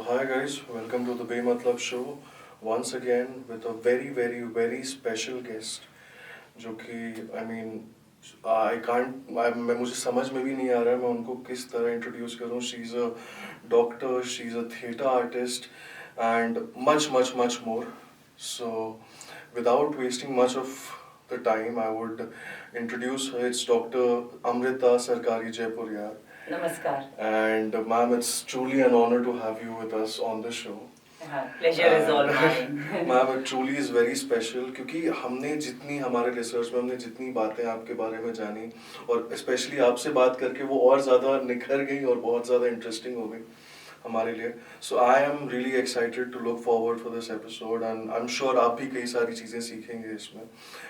Hi guys, welcome to the Bematlab show once again with a very special guest जो कि I can't मैं मुझे समझ में भी नहीं आ रहा है मैं उनको किस तरह इंट्रोड्यूस करूँ. She's a doctor, she's a theatre artist and much more. So without wasting much of the time, I would introduce her. It's Dr. Amrita Sarkari Jaipuriar. Namaskar. And ma'am, it's truly an honor to have you with us on the show. Pleasure is all mine. Ma'am it truly is very special क्योंकि हमने जितनी हमारे research में हमने जितनी बातें आपके बारे में जानी और स्पेशली आपसे बात करके वो और ज़्यादा निखर गई और बहुत ज़्यादा इंटरेस्टिंग हो गई हमारे लिए. So I am really excited to look forward for this episode and I am sure आप भी कई सारी चीज़ें सीखेंगे इसमें.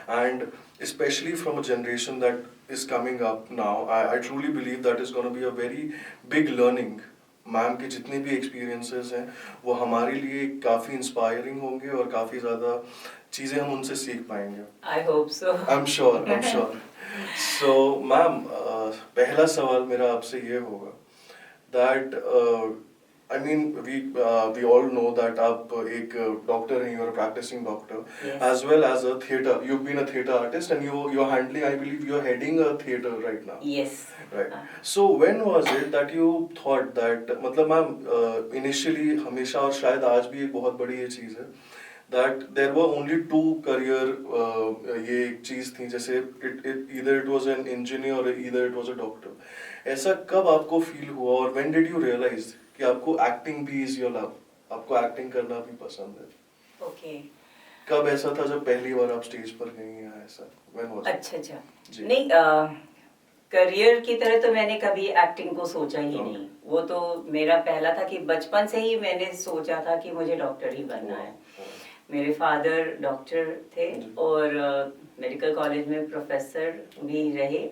And specially from a generation that is coming up now, I truly believe that is going to be a very big learning. Ma'am के जितने भी एक्सपीरियंसेस हैं वो हमारे लिए काफ़ी इंस्पायरिंग होंगे और काफ़ी ज़्यादा चीज़ें हम उनसे सीख पाएंगे. I hope so. I'm sure. So ma'am पहला सवाल मेरा आपसे ये होगा that I mean we all know that आप एक डॉक्टर हैं, you're a practicing doctor, yes. as well as a theatre. You've been a theatre artist and you're handling, I believe you're heading a theatre right now. Yes. Right. So when was it that you thought that मतलब ma'am initially हमेशा और शायद आज भी एक बहुत बड़ी ये चीज़ है that there were only two career ये एक चीज़ थी जैसे either it was an engineer or either it was a doctor. ऐसा कब आपको फील हुआ और when did you realize कि आपको एक्टिंग भी इज योर लव, आपको एक्टिंग करना भी पसंद है? ओके. कब ऐसा था जब पहली बार आप स्टेज पर गई या ऐसा? When was it? अच्छा. नहीं, करियर की तरह तो मैंने कभी एक्टिंग को सोचा ही नहीं. वो तो मेरा पहला था कि बचपन से ही मैंने सोचा था कि मुझे डॉक्टर ही बनना है. मेरे फादर डॉक्टर थे और मेडिकल कॉलेज में प्रोफेसर भी रहे,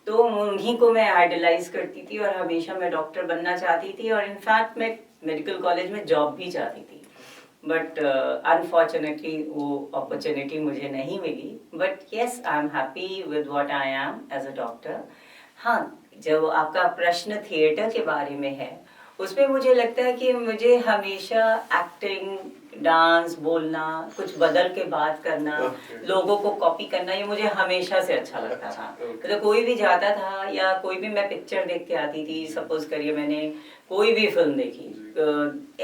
तो उन्हीं को मैं आइडलाइज करती थी और हमेशा मैं डॉक्टर बनना चाहती थी और इनफैक्ट मैं मेडिकल कॉलेज में जॉब भी चाहती थी. बट अनफॉर्चुनेटली वो अपॉर्चुनिटी मुझे नहीं मिली. But yes, I am happy with what I am as a doctor. हाँ, जब आपका प्रश्न थिएटर के बारे में है उसमें मुझे लगता है कि मुझे हमेशा एक्टिंग, डांस, बोलना, कुछ बदल के बात करना, लोगों को कॉपी करना, ये मुझे हमेशा से अच्छा लगता था. तो कोई भी जाता था या कोई भी मैं पिक्चर देख के आती थी, सपोज करिए मैंने कोई भी फिल्म देखी,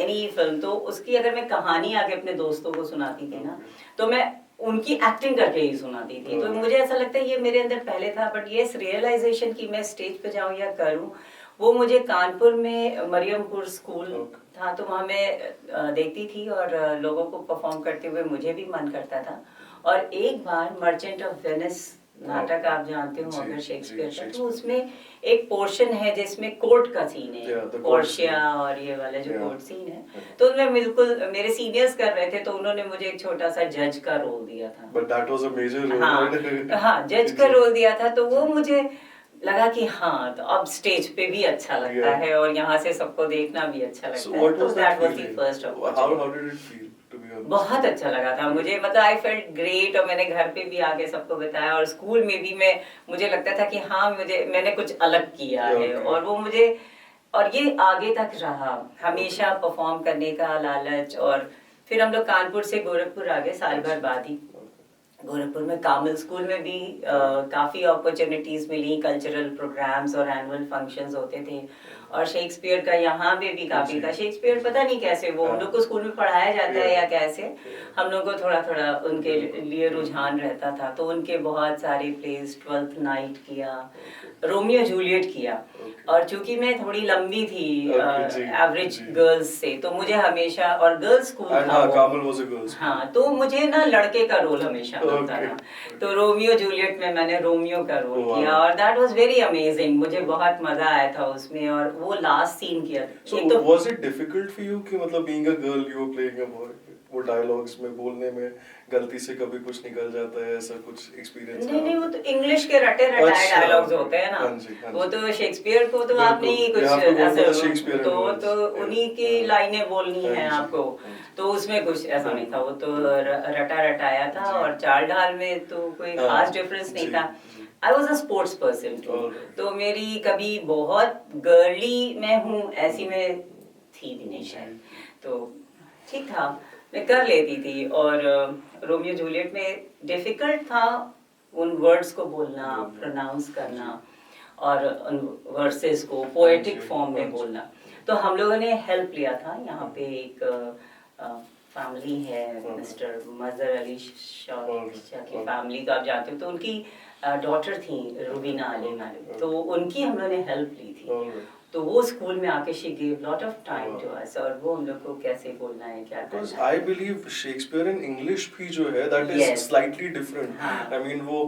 एनी फिल्म, तो उसकी अगर मैं कहानी आके अपने दोस्तों को सुनाती थी ना तो मैं उनकी एक्टिंग करके ही सुनाती थी. तो मुझे ऐसा लगता है ये मेरे अंदर पहले था. बट ये रियलाइजेशन कि मैं स्टेज पे जाऊँ या करूँ, वो मुझे कानपुर में मरियमपुर स्कूल था तो वहाँ मैं देखती थी और लोगों को परफॉर्म करते हुए मुझे भी मन करता था. और एक बार मर्चेंट ऑफ वेनिस नाटक आप जानते हो अगर शेक्सपियर का, तो उसमें एक पोर्शन है जिसमें कोर्ट का सीन है, पोर्शिया और ये वाला जो कोर्ट सीन है, तो उनमें बिल्कुल मेरे सीनियर्स कर रहे थे तो उन्होंने मुझे एक छोटा सा जज का रोल दिया था. But that was a major role. हाँ, जज का रोल दिया था तो वो मुझे लगा कि हाँ, तो अब स्टेज पे भी अच्छा लगता है और यहाँ से सबको देखना भी अच्छा लगता है. What was that was the first opportunity. How did it feel to be honest? बहुत अच्छा लगा था मुझे, मतलब आई फेल्ट ग्रेट. और मैंने घर पे भी आके सबको बताया और स्कूल में भी मुझे लगता था कि हाँ, मैंने कुछ अलग किया है. और वो मुझे, और ये आगे तक रहा, हमेशा परफॉर्म करने का लालच. और फिर हम लोग कानपुर से गोरखपुर आ गए साल भर बाद ही. गोरखपुर में कामिल स्कूल में भी काफ़ी अपॉर्चुनिटीज़ मिली, कल्चरल प्रोग्राम्स और एनुअल फंक्शंस होते थे. और शेक्सपियर का यहाँ पे भी काफ़ी था. शेक्सपियर पता नहीं कैसे वो हम लोग को स्कूल में पढ़ाया जाता है या कैसे, हम लोग को थोड़ा उनके लिए रुझान रहता था. तो उनके बहुत सारे प्लेस, 12th नाइट किया, रोमियो जूलियट किया. और चूंकि मैं थोड़ी लंबी थी एवरेज गर्ल्स से, तो मुझे हमेशा, और गर्ल्स स्कूल था, हाँ, तो मुझे ना लड़के का रोल हमेशा मिलता था. तो रोमियो जूलियट में मैंने रोमियो का रोल किया और दैट वाज वेरी अमेजिंग. मुझे बहुत मजा आया था उसमें. और वो लास्ट सीन किया. So was it difficult for you कि मतलब being a girl you were playing a boy? वो डायलॉग्स में बोलने में गलती से कभी कुछ निकल जाता है, ऐसा कुछ एक्सपीरियंस? नहीं, वो तो इंग्लिश के रटे रटाए डायलॉग्स होते हैं ना. वो तो शेक्सपियर को तो आप नहीं कुछ ऐसा, तो उन्हीं की लाइनें बोलनी है आपको. तो उसमें कुछ ऐसा नहीं था, वो तो रटा रटाया था. और चाल ढाल में तो कोई खास डिफरेंस नहीं था. I was a sports person, तो मेरी कभी बहुत गर्ली मैं हूँ ऐसी में थी भी नहीं शायद. तो ठीक था, मैं कर लेती थी। और रोमियो जूलियट में डिफिकल्ट था उन वर्ड्स को बोलना, प्रोनाउंस करना और उन वर्सेस को पोएटिक फॉर्म में बोलना। तो हम लोगों ने हेल्प लिया था। यहाँ पे एक फैमिली है, मिस्टर मजहर अली शाह की फैमिली, तो आप जानते हो। तो उनकी डॉटर थी रुबीना अली मैडम, तो उनकी हम लोगों ने हेल्प ली थी। तो वो स्कूल में आके she give lot of time to us, और वो हम लोग को कैसे बोलना है, क्या करना है। I believe Shakespeare in English भी जो है that is slightly different. I mean वो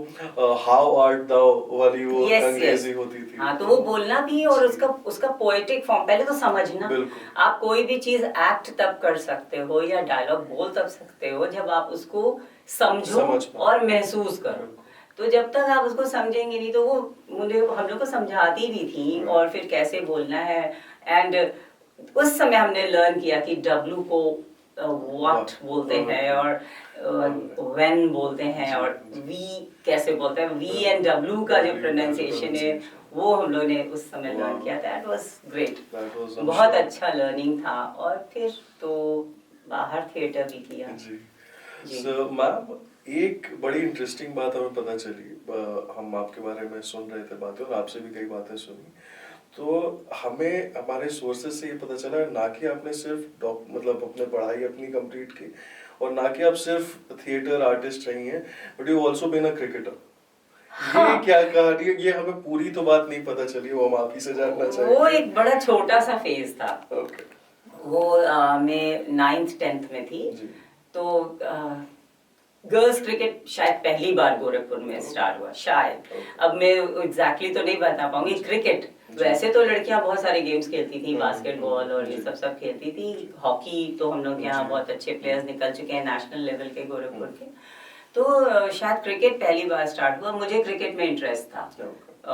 हाउ आर्ट थौ वाली वो अंग्रेजी होती थी। हाँ, तो वो बोलना भी और उसका पोएटिक फॉर्म पहले तो समझना। आप कोई भी चीज एक्ट तब कर सकते हो या डायलॉग बोल तब सकते हो जब आप उसको समझो और महसूस करो। तो जब तक आप उसको समझेंगे नहीं, तो वो हम लोग को समझाती भी थी और फिर कैसे बोलना है। एंड उस समय हमने लर्न किया कि डब्लू को व्हाट बोलते हैं और व्हेन बोलते हैं और वी कैसे बोलते हैं। वी एंड डब्लू का जो प्रोनाउंसिएशन है वो हम लोग ने उस समय लर्न किया। दैट वाज ग्रेट, बहुत अच्छा लर्निंग था। और फिर तो बाहर थिएटर भी किया जी। सो मैम, एक बड़ी इंटरेस्टिंग बात हमें पता चली, हम आपके बारे में सुन रहे थे बातें और आपसे भी कई बातें सुनी, तो हमें हमारे सोर्सेज से ये पता चला ना कि आपने सिर्फ मतलब अपने पढ़ाई अपनी कंप्लीट की और ना कि आप सिर्फ थिएटर आर्टिस्ट रही हैं, but you also been a cricketer. हाँ। ये क्या कहानी है? ये हमें पूरी तो बात नहीं पता चली, वो हम आप ही से जानना चाहेंगे। वो एक बड़ा छोटा सा फेज था। okay. वो मैं 9th 10th में थी जी। तो गर्ल्स क्रिकेट शायद पहली बार गोरखपुर में स्टार्ट हुआ शायद। अब मैं एग्जैक्टली तो नहीं बता पाऊंगी। क्रिकेट वैसे तो लड़कियां बहुत सारे गेम्स खेलती थी, बास्केटबॉल और ये सब खेलती थी। हॉकी तो हम लोग यहाँ बहुत अच्छे प्लेयर्स निकल चुके हैं नेशनल लेवल के गोरखपुर के। तो शायद क्रिकेट पहली बार स्टार्ट हुआ। मुझे क्रिकेट में इंटरेस्ट था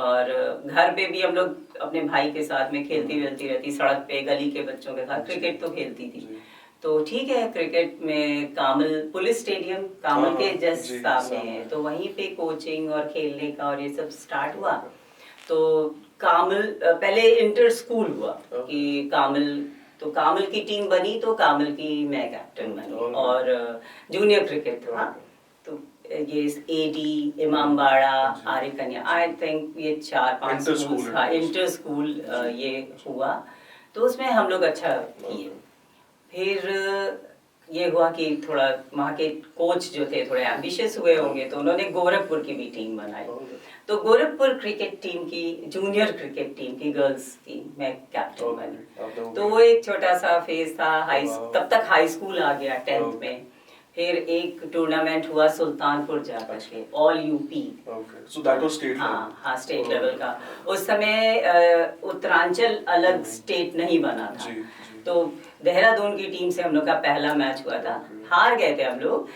और घर पे भी हम लोग अपने भाई के साथ में खेलती रहती, सड़क पे गली के बच्चों के साथ क्रिकेट तो खेलती थी। तो ठीक है, क्रिकेट में कामल पुलिस स्टेडियम कामल के जस्ट सामने है, तो वहीं पे कोचिंग और खेलने का और ये सब स्टार्ट हुआ। तो कामल पहले इंटर स्कूल हुआ कि कामल की टीम बनी, तो कामल की मैं कैप्टन बनी और जूनियर क्रिकेट था। तो ये एडी इमामबाड़ा आर्य कन्या, आई थिंक ये 4-5 स्कूल था, इंटर स्कूल ये हुआ। तो उसमें हम लोग अच्छा किए। फिर ये हुआ कि थोड़ा वहाँ के कोच जो थे थोड़े एम्बिशियस हुए होंगे, तो उन्होंने गोरखपुर की भी टीम बनाई। तो गोरखपुर क्रिकेट टीम की, जूनियर क्रिकेट टीम की गर्ल्स की मैं कैप्टन बनी। तो वो एक छोटा सा फेज था। तब तक हाई स्कूल आ गया 10th में। फिर एक टूर्नामेंट हुआ सुल्तानपुर जाकर के, all UP. So that was state level? हाँ, स्टेट लेवल का। उस समय उत्तरांचल अलग स्टेट नहीं बना था। तो देहरादून की टीम से हम लोग का पहला मैच हुआ था। हार गए थे हम लोग,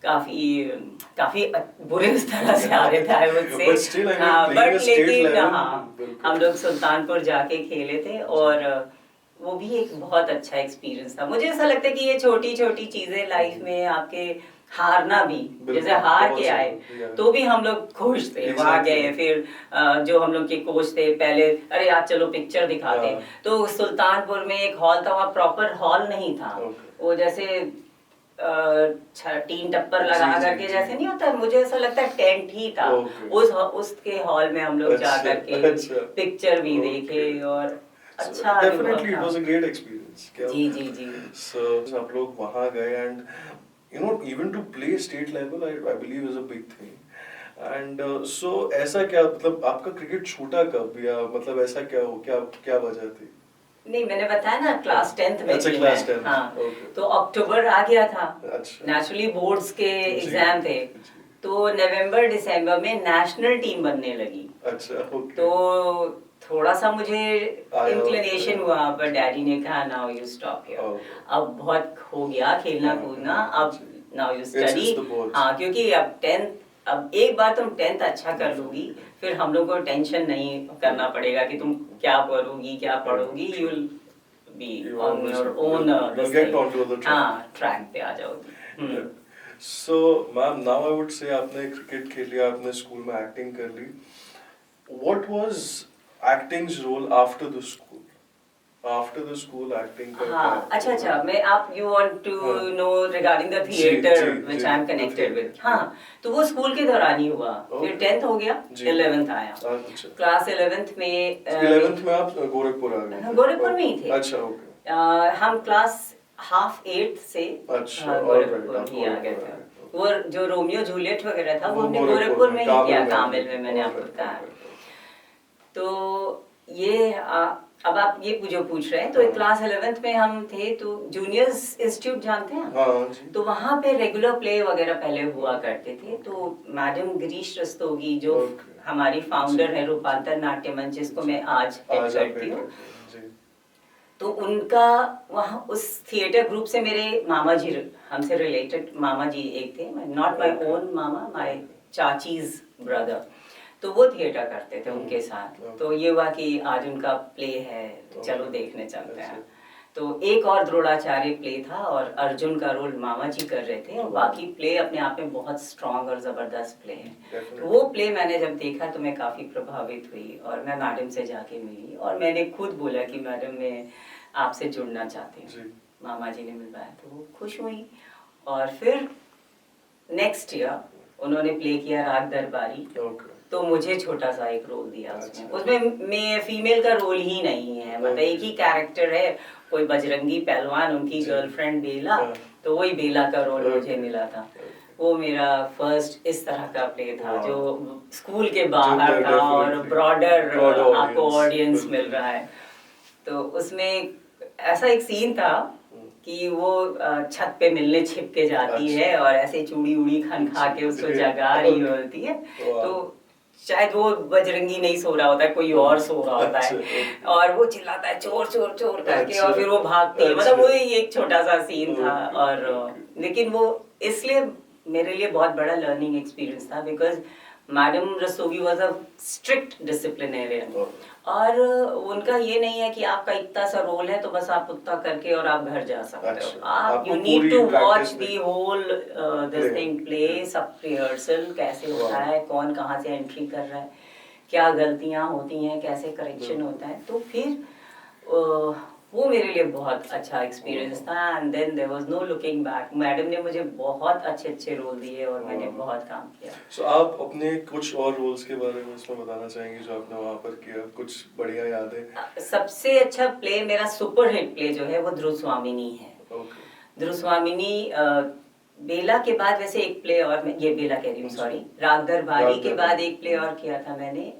काफी बुरे उस तरह से हारे थे मुझसे। बट लेकिन हाँ, हम लोग सुल्तानपुर जाके खेले थे और वो भी एक बहुत अच्छा एक्सपीरियंस था। मुझे ऐसा लगता है कि ये छोटी छोटी चीजें लाइफ में आपके हारना भी, जैसे हार के आए तो भी हम लोग खुश थे। वहां गए, फिर जो हम लोग के कोच थे पहले, अरे आज चलो पिक्चर दिखाते। तो सुल्तानपुर में एक हॉल था, वहाँ प्रॉपर हॉल नहीं था। वो जैसे टीन टप्पर लगा करके जैसे नहीं होता, मुझे ऐसा लगता है टेंट ही था। उसके हॉल में हम लोग जा करके पिक्चर भी देखे और अच्छा, definitely it was a great experience. Ji. So आप लोग वहाँ गए and even to play state level I believe is a big thing. And so ऐसा क्या, मतलब आपका क्रिकेट छूटा कब, या मतलब ऐसा क्या वजह थी? नहीं, मैंने बताया ना क्लास 10th में थी मैं। हाँ, तो अक्टूबर आ गया था। नेचुरली बोर्ड्स के एग्जाम थे, तो नवंबर दिसंबर में नेशनल टीम बनने लगी। तो थोड़ा सा मुझे इंक्लिनेशन हुआ, पर डैडी ने कहा नाउ यू स्टॉप हियर, अब बहुत हो गया खेलना कूदना, अब नाउ यू स्टडी। हाँ, क्योंकि अब एक बार तुम 10th अच्छा कर लोगी, फिर हम लोग को टेंशन नहीं करना पड़ेगा कि तुम क्या करोगी क्या पढ़ोगी, you will be on your own track पे आ जाओगी। So ma'am, now I would say आपने क्रिकेट खेल लिया, आपने स्कूल में एक्टिंग कर ली, what was acting's role after the school? After the school acting का हाँ, क्या? अच्छा, मैं आप यू वांट टू हाँ। नो रिगार्डिंग द जी, थिएटर जी, व्हिच जी, I am the connected with. theatre, हाँ, तो वो स्कूल के दौरान ही हुआ, फिर Okay. 10th हो गया, जी। 11th आया। अच्छा। क्लास 11th में 11th में आप गोरखपुर आ गए थे? गोरखपुर में ही थे। अच्छा, ओके। हम क्लास हाफ 8 से अच्छा, गोरखपुर alright, आप ही आ गए गोरखपुर आ थे। गए, वो जो रोमियो जूलियट वगैरह था वो वो हमने गोरखपुर गोरखपुर में, में ही किया, कामिल कामिल में मैंने आपको Alright, बताया। alright, तो ये अब आप ये जो पूछ रहे हैं तो हाँ। क्लास 11th में हम थे तो जूनियर्स इंस्टीट्यूट जानते हैं? हाँ जी। तो वहाँ पे रेगुलर प्ले वगैरह पहले हुआ करते थे। तो मैडम गिरीश रस्तोगी जो Okay. हमारी फाउंडर जी, है रूपांतर नाट्य मंच जिसको मैं आज हेड आज आप करती हूँ, जी। तो उनका वहाँ उस थिएटर ग्रुप से मेरे मामा जी, हमसे रिलेटेड मामा जी एक थे, नॉट माय Okay. ओन मामा, माय चाचीज ब्रदर। तो वो थिएटर करते थे उनके साथ। Okay. तो ये हुआ कि आज उनका प्ले है, चलो Okay. देखने चलते हैं। अच्छा। तो एक और द्रोणाचार्य प्ले था और अर्जुन का रोल मामा जी कर रहे थे और बाकी प्ले अपने आप में बहुत स्ट्रॉन्ग और जबरदस्त प्ले है। तो वो प्ले मैंने जब देखा तो मैं काफी प्रभावित हुई और मैं मैडम से जाके मिली और मैंने खुद बोला कि मैडम मैं आपसे जुड़ना चाहती हूँ। जी। मामा जी ने मिलवाया तो वो खुश हुई और फिर नेक्स्ट ईयर उन्होंने प्ले किया राग दरबारी। ओके। तो मुझे छोटा सा एक रोल दिया उसमें। अच्छा। उसमें मैं फीमेल का रोल ही नहीं है, मतलब एक ही कैरेक्टर है, कोई बजरंगी पहलवान, उनकी जी। गर्लफ्रेंड बेला, हाँ। तो वही बेला का रोल मुझे ओके। मिला था। ओके। वो मेरा फर्स्ट इस तरह का प्ले था वाह। जो स्कूल के बाहर जो था और definitely ब्रॉडर broad आपको audience, ऑडियंस बिल्कुल। मिल रहा है। तो उसमें ऐसा एक सीन था कि वो छत पे मिलने छिप के जाती अच्छा। है और ऐसे चूड़ी उड़ी खन खा के उसको जगा रही होती है। वाह। तो शायद वो बजरंगी नहीं सो रहा होता है, कोई और सो रहा होता है। अच्छा। और वो चिल्लाता है चोर चोर चोर करके अच्छा। और फिर वो भागती है। अच्छा। मतलब वो ही एक छोटा सा सीन था। ओके, और ओके। लेकिन वो इसलिए मेरे लिए बहुत बड़ा लर्निंग एक्सपीरियंस था because madam Rastogi was a strict disciplinarian. और उनका ये नहीं है कि आपका इतना सा रोल है तो बस आप उतना करके और आप घर जा सकते हो। अच्छा। आप आपको यू नीड पूरी टू वॉच practice द देखी। Whole this Play। Thing, play सब रिहर्सल कैसे होता वाह। है, कौन कहाँ से एंट्री कर रहा है, क्या गलतियाँ होती हैं, कैसे करेक्शन होता है। तो फिर वो मेरे लिए बहुत अच्छा एक्सपीरियंस था and then there was no looking back. Madam ने मुझे बहुत अच्छे अच्छे रोल दिए और मैंने बहुत काम किया। सो आप अपने कुछ और रोल्स के बारे में इसमें बताना चाहेंगे जो आपने वहाँ पर किया, कुछ बढ़िया यादें? सबसे अच्छा प्ले मेरा सुपर हिट प्ले जो है वो ध्रुव स्वामिनी है। ओके। ध्रुव स्वामिनी बेला के बाद वैसे एक प्ले और ये बेला कह रही हूँ सॉरी, राग दरबारी के बाद एक प्ले और किया था मैंने,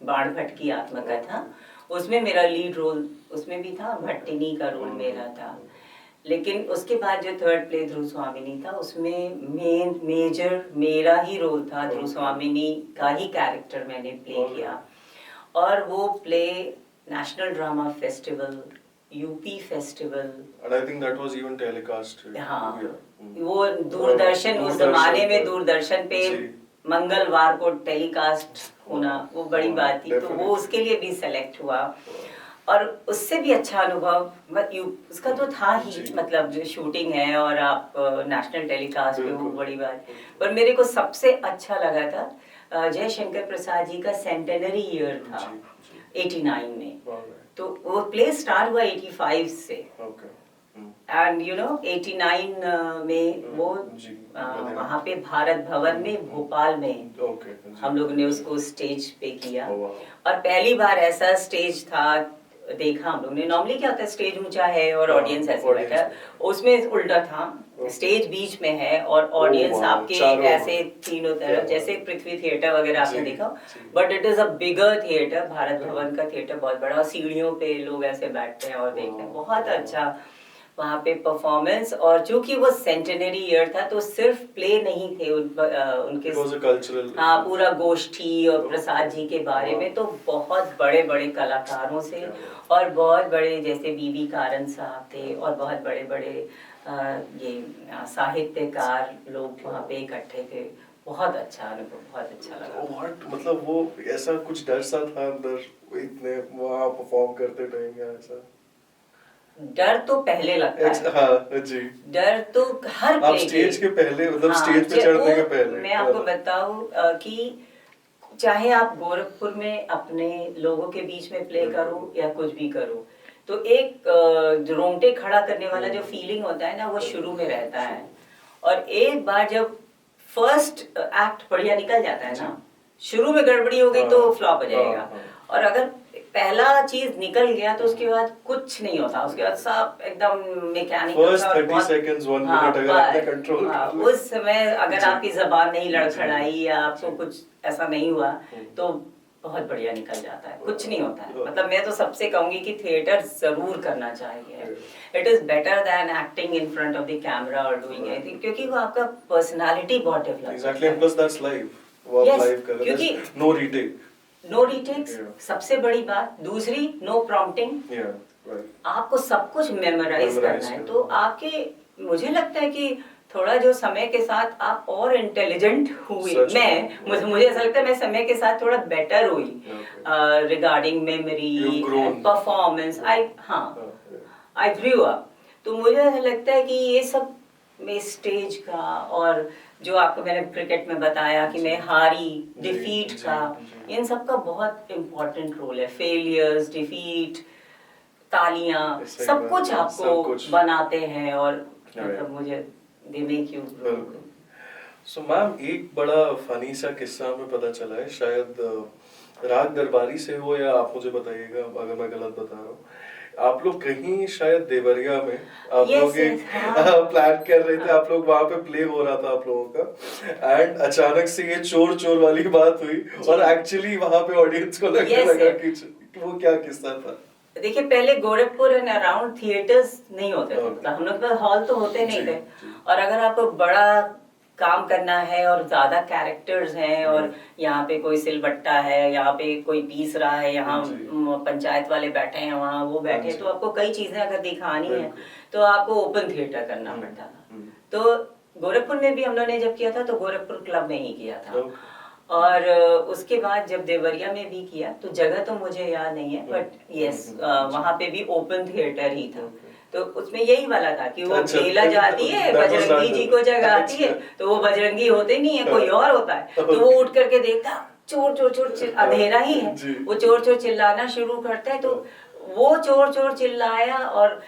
बाण भट्ट की आत्मकथा। उसमें मेरा लीड रोल उसमें भी था, भट्टिनी का रोल मेरा था। लेकिन उसके बाद जो थर्ड प्ले ध्रुव स्वामिनी था उसमें मेजर मेरा ही रोल था। ध्रुव स्वामिनी का ही कैरेक्टर मैंने प्ले किया और वो play national drama festival, UP festival, And I think that was even telecast. हाँ, Yeah. वो दूरदर्शन उस जमाने में दूरदर्शन पे जी। मंगलवार को टेलीकास्ट होना वो बड़ी बात थी। तो वो Definitely। उसके लिए भी सेलेक्ट हुआ और उससे भी अच्छा अनुभव उसका तो था ही, जी। मतलब जो शूटिंग है और आप नेशनल टेलीकास्ट पे, वो बिल्कुल। बड़ी बात। पर मेरे को सबसे अच्छा लगा था जयशंकर प्रसाद जी का सेंटेनरी ईयर था जी, जी। 89 में। Alright. तो वो प्ले स्टार्ट हुआ 85 से Okay. एंड यू नो 89 में वो जी, वहाँ पे भारत भवन में भोपाल में Okay, जी। हम लोग ने उसको स्टेज पे किया। Oh, wow। और पहली बार ऐसा स्टेज था देखा हम लोग ने। नॉर्मली क्या होता है, स्टेज ऊंचा है और हाँ, ऑडियंस ऐसे audience बैठा है, उसमें उल्टा था। Okay। स्टेज बीच में है और ऑडियंस wow, आपके चारों ऐसे तीनों तरफ, क्या जैसे बात। पृथ्वी थिएटर वगैरह आपने जी, देखा, जी। But it is a bigger theatre. Bharat Bhavan का थिएटर बहुत बड़ा और सीढ़ियों पे लोग ऐसे बैठते हैं और देखते हैं। बहुत अच्छा वहाँ पे परफॉर्मेंस। और चूंकि वो सेंटेनरी ईयर था तो सिर्फ प्ले नहीं थे उनके, It was a cultural। हाँ, पूरा गोष्ठी और प्रसाद जी के बारे में। तो बहुत बड़े बड़े कलाकारों से और बहुत बड़े जैसे बीबी कारन साहब थे और बहुत बड़े बड़े ये साहित्यकार लोग वहाँ पे इकट्ठे थे। बहुत अच्छा अनुभव, बहुत अच्छा लगा। What? मतलब वो ऐसा कुछ डर सा था अंदर, वो इतने वहाँ परफॉर्म करते टाइम या ऐसा? डर तो पहले लगता है। हाँ जी। डर तो हर आप प्ले स्टेज के पहले, मतलब हाँ, स्टेज पे चढ़ने के पहले। मैं आपको बताऊं कि चाहे आप गोरखपुर में अपने लोगों के बीच में प्ले करो या कुछ भी करो, तो एक जो रोंगटे खड़ा करने वाला जो फीलिंग होता है ना, वो शुरू में रहता है। और एक बार जब फर्स्ट एक्ट बढ़िया निकल जाता है ना, शुरू में गड़बड़ी हो गई तो फ्लॉप हो जाएगा। और अगर पहला चीज निकल गया तो उसके बाद कुछ नहीं होता, उसके बाद सब एकदम मैकेनिकल। फर्स्ट 30 सेकंड्स 1 मिनट अगर आपने कंट्रोल कर लिया, उस समय अगर आपकी जबान नहीं लड़खड़ाई या आपको कुछ ऐसा नहीं हुआ तो बहुत बढ़िया निकल जाता है, कुछ नहीं होता है। मतलब मैं तो सबसे कहूंगी कि थिएटर जरूर करना चाहिए। It is better than acting in front of the camera और डूइंग एनीथिंग, क्योंकि वो आपका पर्सनालिटी बहुत develop exactly, plus that's live, वो आप लाइव कर रहे हैं, नो रीटेक, नो रीटेक्स, सबसे बड़ी बात। दूसरी, नो प्रॉम्प्टिंग, आपको सब कुछ मेमोराइज करना है। तो आपके, मुझे लगता है कि थोड़ा जो समय के साथ आप और इंटेलिजेंट हुए, मुझे ऐसा लगता है मैं समय के साथ थोड़ा बेटर हुई रिगार्डिंग मेमोरी, परफॉर्मेंस। आई ग्रू अप। तो मुझे ऐसा लगता है कि ये सब में स्टेज का, और जो आपको मैंने क्रिकेट में बताया कि मैं हारी, डिफीट का, इन सब का बहुत इम्पोर्टेंट रोल है। फेलियर्स, डिफीट, तालियां, सब कुछ आपको बनाते हैं और मतलब मुझे they make you grow. So ma'am, एक बड़ा फनी सा किस्सा हमें पता चला है, शायद राग दरबारी से हो या आप मुझे बताइएगा अगर मैं गलत बता रहा हूँ। आप लोग कहीं शायद देवरिया में आप लोग एक प्लान कर रहे थे, आप लोग वहाँ पे प्ले हो रहा था आप लोगों का, एंड अचानक से ये चोर चोर वाली बात हुई और एक्चुअली वहाँ पे ऑडियंस को लगने लगा कि वो क्या किस्सा था? देखिए, पहले गोरखपुर एंड अराउंड थिएटर्स नहीं होते थे, मतलब हम लोग के पास हॉल तो होते नहीं थे। और अगर आपको बड़ा काम करना है और ज्यादा कैरेक्टर्स हैं और यहाँ पे कोई सिलबट्टा है, यहाँ पे कोई पीस रहा है, यहाँ पंचायत वाले बैठे हैं, वहाँ वो बैठे हैं, तो आपको कई चीजें अगर दिखानी है तो आपको ओपन थिएटर करना पड़ता था। तो गोरखपुर में भी हम लोगों ने जब किया था तो गोरखपुर क्लब में ही किया था। और उसके बाद जब देवरिया में भी किया तो जगह तो मुझे याद नहीं है, बट यस वहाँ पे भी ओपन थिएटर ही था। तो उसमें यही वाला था कि वो मेला जाती है, बजरंगी जी को जगाती है, तो वो बजरंगी होते नहीं है, कोई और होता है। तो वो उठ करके देखता, चोर चोर चोर, अंधेरा ही है, वो चोर चोर चिल्लाना शुरू करता है। तो वो चोर चोर चिल्लाया और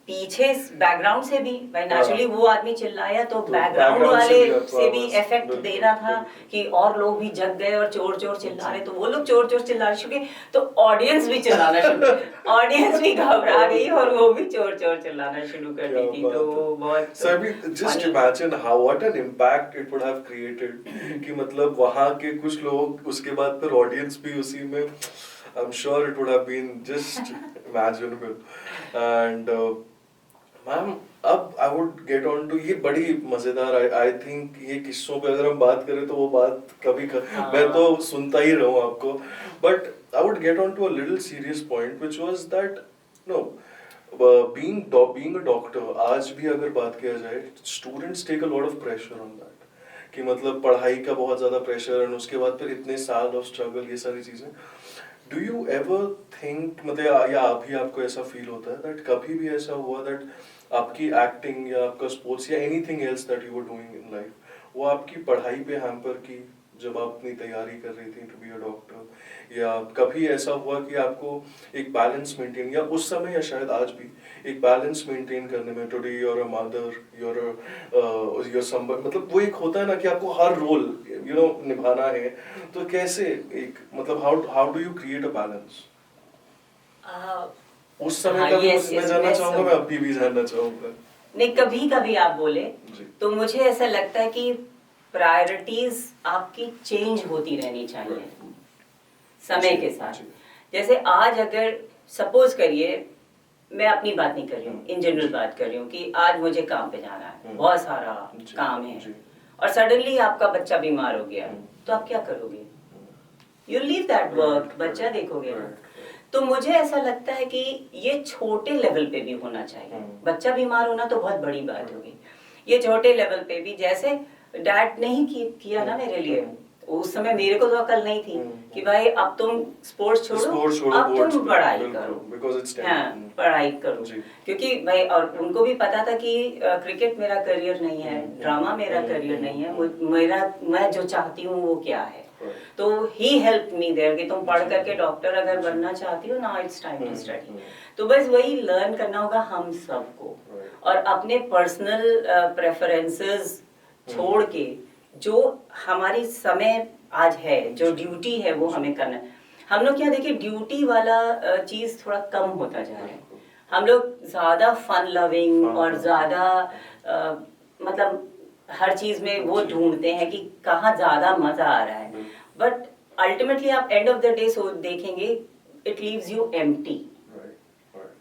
पीछे बैकग्राउंड से भी भाई नेचुरली वो आदमी चिल्लाया तो बैकग्राउंड वाले से भी इफेक्ट देना था कि और लोग भी जग गए और चोर चोर चिल्ला रहे, तो वो लोग चोर चोर चिल्लाने शुरू किए तो ऑडियंस भी चिल्लाना शुरू, ऑडियंस भी घबरा गई और वो भी चोर चोर चिल्लाना शुरू कर दी थी। तो बहुत So I mean, just imagine how what an impact it would have created कि मतलब वहाँ के कुछ लोग उसके बाद फिर ऑडियंस भी उसी में, I'm sure it would have been just imaginable. And ma'am, अब I would get on to ये बड़ी मजेदार, I think ये किस्सों पे अगर हम बात करें तो वो बात कभी मैं तो सुनता ही रहूँ आपको, but I would get on to a little serious point which was that no, being a doctor, आज भी अगर बात किया जाए, students take a lot of pressure on that कि मतलब पढ़ाई का बहुत ज़्यादा pressure और उसके बाद फिर इतने साल of struggle, ये सारी चीज़ें। Do you ever think, मतलब या अभी आपको ऐसा फील होता है that कभी भी ऐसा हुआ that आपकी एक्टिंग या आपका स्पोर्ट्स या anything else that you were doing in life, वो आपकी पढ़ाई पे हैम्पर की जब आप अपनी तैयारी कर रही थी टू बी अ डॉक्टर, या कभी ऐसा हुआ कि आपको एक बैलेंस मेंटेन, या उस समय या शायद आज भी एक बैलेंस मेंटेन करने में, today you are a mother, you are someone, मतलब वो एक होता है ना कि आपको हर रोल यू नो निभाना है, तो कैसे एक मतलब how do you create a balance उस समय का? मैं जानना चाहूंगा, मैं अभी भी जानना चाहूंगा। नहीं, कभी कभी आप बोले तो मुझे ऐसा लगता है कि प्रायोरिटीज आपकी चेंज होती रहनी चाहिए समय के साथ। जैसे आज अगर सपोज करिए, मैं अपनी बात नहीं कर रही हूँ, इन जनरल बात कर रही हूँ कि आज मुझे काम पे जाना है, बहुत सारा काम है, और सडनली आपका बच्चा बीमार हो गया, तो आप क्या करोगे? यू लीव दैट वर्क, बच्चा देखोगे ना। तो मुझे ऐसा लगता है कि ये छोटे लेवल पे भी होना चाहिए। बच्चा बीमार होना तो बहुत बड़ी बात होगी, ये छोटे लेवल पे भी, जैसे डैड नहीं किया ना मेरे लिए, उस समय मेरे को तो अकल नहीं थी कि भाई अब तुम स्पोर्ट्स छोड़ो, अब तुम पढ़ाई करो। हाँ, पढ़ाई करो, क्योंकि भाई, और उनको भी पता था कि क्रिकेट मेरा करियर नहीं है, ड्रामा मेरा करियर नहीं है, मैं जो चाहती हूँ वो क्या है। तो ही हेल्प मी देयर कि तुम पढ़ करके डॉक्टर अगर बनना चाहती हो ना, इट्स टाइम टू स्टडी। तो बस वही लर्न करना होगा हम सबको, और अपने पर्सनल प्रेफरेंसेस छोड़ के जो हमारी समय आज है, जो ड्यूटी है वो हमें करना है। हम लोग क्या देखिए, ड्यूटी वाला चीज थोड़ा कम होता जा रहा है। हम लोग ज्यादा फन लविंग और ज्यादा मतलब हर चीज में वो ढूंढते हैं कि कहाँ ज्यादा मजा आ रहा है, बट अल्टीमेटली आप एंड ऑफ द डे देखेंगे इट लीव्स यू एम्प्टी।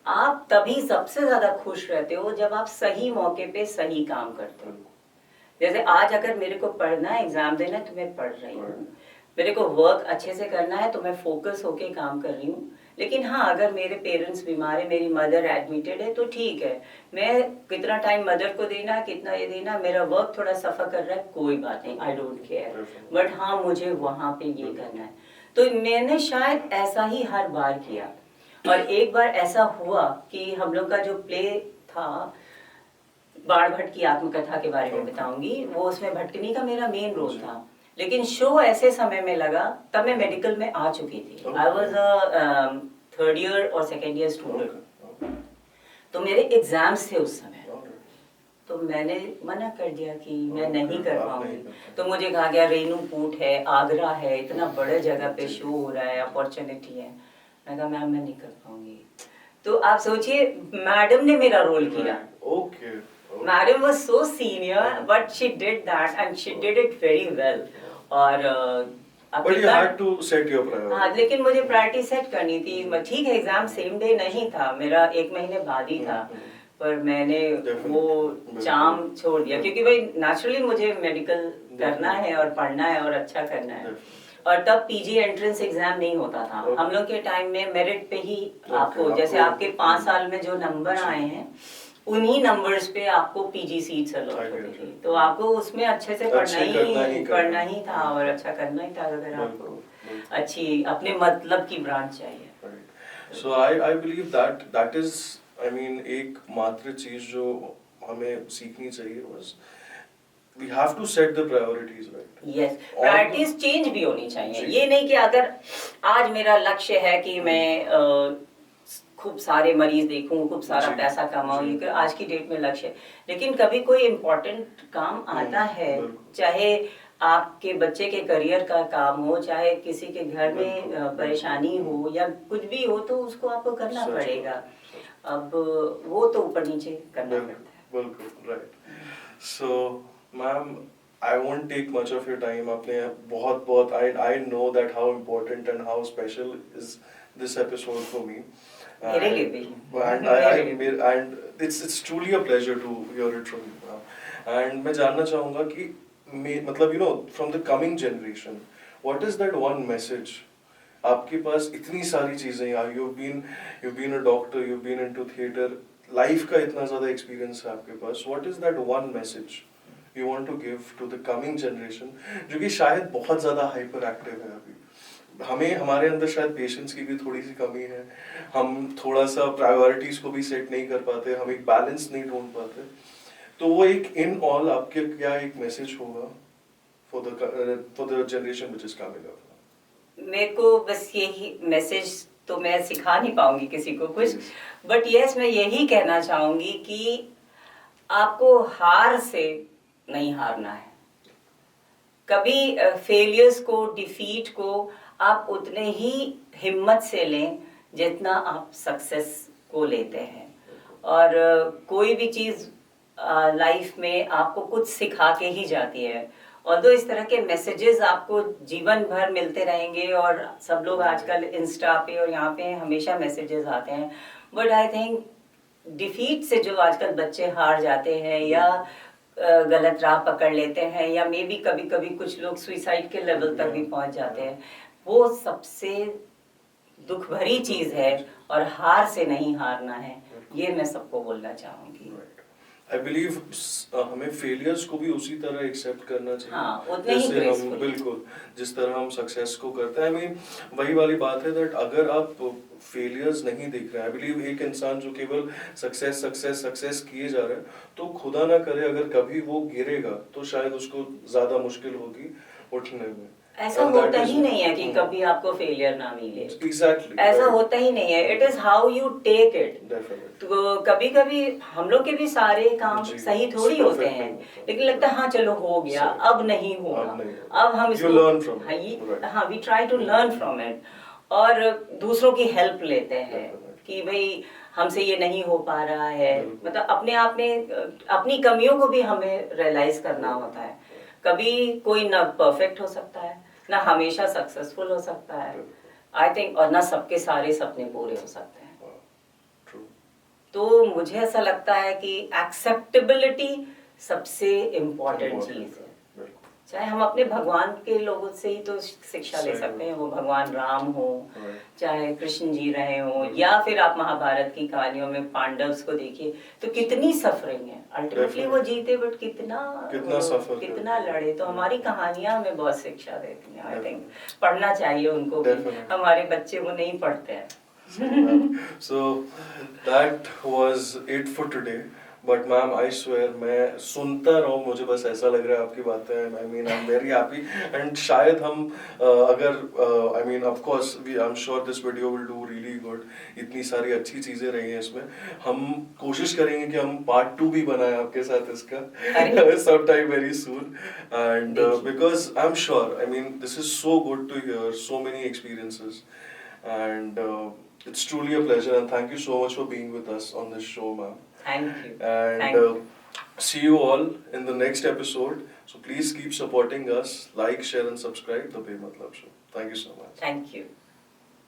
आप तभी सबसे ज्यादा खुश रहते हो जब आप सही मौके पे सही काम करते हो। जैसे आज अगर मेरे को पढ़ना है, एग्जाम देना है, तो मैं पढ़ रही हूँ, मेरे को वर्क अच्छे से करना है तो मैं फोकस होके काम कर रही हूँ। लेकिन हाँ, अगर मेरे पेरेंट्स बीमार है, मेरी मदर एडमिटेड है, तो ठीक है, मैं कितना टाइम मदर को देना, कितना ये देना, मेरा वर्क थोड़ा सफर कर रहा है, कोई बात नहीं, आई डोंट केयर, बट हाँ मुझे वहाँ पे ये करना है। तो मैंने शायद ऐसा ही हर बार किया। और एक बार ऐसा हुआ कि हम लोग का जो प्ले था, बाण भट्ट की आत्मकथा के बारे में बताऊंगी, वो उसमें भटकनी का मेरा मेन रोल था। लेकिन शो ऐसे समय में लगा, तब मैं मेडिकल में आ चुकी थी। I was a third year और सेकेंड ईयर स्टूडेंट, तो मेरे एग्जाम्स थे उस समय। तो मैंने मना कर दिया कि मैं नहीं कर पाऊंगी। तो मुझे कहा गया रेणुकूट है, आगरा है, इतना बड़े जगह पे शो हो रहा है, अपॉर्चुनिटी है। मैं कहा मैम मैं नहीं कर पाऊंगी। तो आप सोचिए, मैडम ने मेरा रोल किया। Madam was so senior, but she did that and she did it very well. और But you had to set your priority. हाँ, लेकिन मुझे प्रायोरिटी सेट करनी थी। ठीक है, एग्जाम सेम डे नहीं था, मेरा 1 महीने बाद ही था, पर मैंने वो चाम छोड़ दिया, क्योंकि भाई नेचुरली मुझे मेडिकल करना है और पढ़ना है और अच्छा करना है। और तब पीजी एंट्रेंस एग्जाम नहीं होता था। हम लोग के टाइम में मेरिट पे ही आपको, जैसे आपके 5 साल में जो नंबर आए हैं, उन्हीं नंबर्स पे आपको पीजी सीट्स अलॉट होती थी। तो आपको उसमें अच्छे से पढ़ना ही था और अच्छा करना ही था, अगर आपको अच्छी अपने मतलब की ब्रांच चाहिए। So I believe that is, I mean, एक मात्र चीज जो हमें सीखनी चाहिए was we have to set the priorities, right? Yes, priorities change भी होनी चाहिए। ये नहीं कि अगर आज मेरा लक्ष्य है कि मैं खूब सारे मरीज देखूं, खूब सारा पैसा कमाऊं, ये आज की डेट में लक्ष्य है। लेकिन कभी कोई इम्पोर्टेंट काम आता है, चाहे आपके बच्चे के करियर का काम हो, चाहे किसी के घर में परेशानी हो या कुछ भी हो, तो उसको आपको करना पड़ेगा। अब वो तो ऊपर नीचे करना पड़ता है। बिल्कुल right. So ma'am, I won't take much of your time. आपने बहुत I know that how important and how special is this episode for me. And it's truly a pleasure to hear it from you. And मैं जानना चाहूँगा कि मतलब from the coming generation, what is that one message? आपके पास इतनी सारी चीजें हैं, you've been a doctor, you've been into theatre, life का इतना ज़्यादा experience है आपके पास. What is that one message you want to give to the coming generation, जो कि शायद बहुत ज़्यादा hyperactive है अभी? हमें हमारे अंदर शायद पेशेंस की भी थोड़ी सी कमी है, हम थोड़ा सा प्रायोरिटीज को भी सेट नहीं कर पाते, हम एक बैलेंस नहीं ढूंढ पाते। तो वो एक इन ऑल आपके क्या एक मैसेज होगा for the generation which is coming up? मेरे को बस यही मैसेज, तो मैं सिखा नहीं पाऊंगी किसी को कुछ, बट यस मैं यही कहना चाहूंगी कि आपको हार से नहीं हारना है। कभी फेलियर्स को, डिफीट को आप उतने ही हिम्मत से लें जितना आप सक्सेस को लेते हैं। और कोई भी चीज़ लाइफ में आपको कुछ सिखा के ही जाती है। और इस तरह के मैसेजेस आपको जीवन भर मिलते रहेंगे, और सब लोग आजकल इंस्टा पे और यहाँ पे हमेशा मैसेजेस आते हैं, बट आई थिंक डिफीट से जो आजकल बच्चे हार जाते हैं या गलत राह पकड़ लेते हैं, या मे बी कभी कभी कुछ लोग सुइसाइड के लेवल तक भी पहुंच जाते हैं, वो सबसे दुख भरी चीज है। और हार से नहीं हारना है, ये मैं सबको बोलना चाहूंगी। I believe हमें फेलियर्स को भी उसी तरह एक्सेप्ट करना चाहिए। हाँ, उतने ही ग्रेसफुल। बिल्कुल, जिस तरह हम सक्सेस को करते हैं। I mean, वही वाली बात है दैट अगर आप फेलियर्स नहीं देख रहे हैं, I believe एक इंसान जो केवल सक्सेस किए जा रहा है, तो खुदा ना करे अगर कभी वो गिरेगा तो शायद उसको ज्यादा मुश्किल होगी उठने में। ऐसा And that होता is- ही नहीं है कि Hmm. कभी आपको फेलियर ना मिले, Exactly. ऐसा right. होता ही नहीं है. It is how you take it. Definitely. तो कभी कभी हम लोग के भी सारे काम जी, सही थोड़ी perfect होते हैं, नहीं होता. लेकिन लगता है हाँ चलो हो गया, सही. अब नहीं होगा. अब नहीं होगा. अब हम You इसको learn from it. हाँ, Right. हाँ we try to learn from it, और दूसरों की हेल्प लेते हैं Definitely. कि भाई हमसे ये नहीं हो पा रहा है. बिल्कुल. मतलब अपने आप में अपनी कमियों को भी हमें रियलाइज करना होता है. कभी कोई ना परफेक्ट हो सकता है, ना हमेशा सक्सेसफुल हो सकता है, आई थिंक, और ना सबके सारे सपने पूरे हो सकते हैं. Wow. True. तो मुझे ऐसा लगता है कि एक्सेप्टेबिलिटी सबसे इम्पोर्टेंट चीज़ है. बिल्कुल. चाहे हम अपने भगवान के लोगों से ही तो शिक्षा ले सही. सकते हैं, वो भगवान राम हो, Right. चाहे कृष्ण जी रहे हो, या फिर आप महाभारत की कहानियों में पांडव्स को देखिए तो कितनी सफरिंग है. अल्टीमेटली वो Definitely. जीते, बट कितना suffer कितना करते हैं. लड़े. तो हमारी कहानियां हमें बहुत शिक्षा देती हैं. आई थिंक पढ़ना चाहिए उनको भी. Definitely. हमारे बच्चे वो नहीं पढ़ते हैं. So that was it for today. But ma'am I swear मैं सुनता रहा हूँ, मुझे बस ऐसा लग रहा है आपकी बातें. I mean I am very happy. And शायद हम अगर I mean of course I am sure this video will do really good. इतनी सारी अच्छी चीजें रही हैं इसमें. हम कोशिश करेंगे कि हम पार्ट 2 भी बनाएं आपके साथ इसका some time very soon. And because I am sure, I mean this is so good to hear so many experiences. And it's truly a pleasure, and thank you so much for being with us on this show, ma'am. Thank you. And Thank you. see you all in the next episode. So please keep supporting us, like, share, and subscribe. The Bematlab Show. Thank you so much. Thank you.